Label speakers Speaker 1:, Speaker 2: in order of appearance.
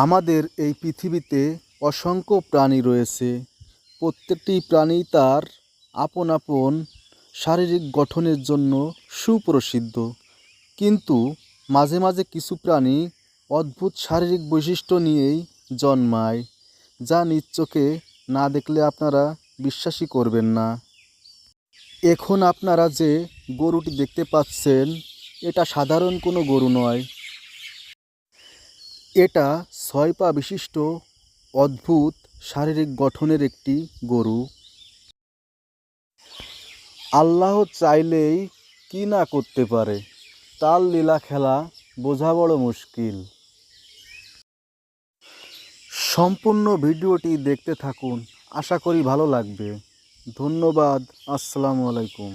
Speaker 1: আমাদের এই পৃথিবীতে অসংখ্য প্রাণী রয়েছে। প্রত্যেকটি প্রাণী তার আপন আপন শারীরিক গঠনের জন্য সুপ্রসিদ্ধ, কিন্তু মাঝে মাঝে কিছু প্রাণী অদ্ভুত শারীরিক বৈশিষ্ট্য নিয়েই জন্মায়, যা নিজ চোখে না দেখলে আপনারা বিশ্বাসই করবেন না। এখন আপনারা যে গরুটি দেখতে পাচ্ছেন, এটা সাধারণ কোনো গরু নয়। এটা 6 পা বিশিষ্ট অদ্ভুত শারীরিক গঠনের একটি গরু। আল্লাহ চাইলেই কি না করতে পারে, তার লীলা খেলা বোঝা বড় মুশকিল। সম্পূর্ণ ভিডিওটি দেখতে থাকুন, আশা করি ভালো লাগবে। ধন্যবাদ। আসসালামু আলাইকুম।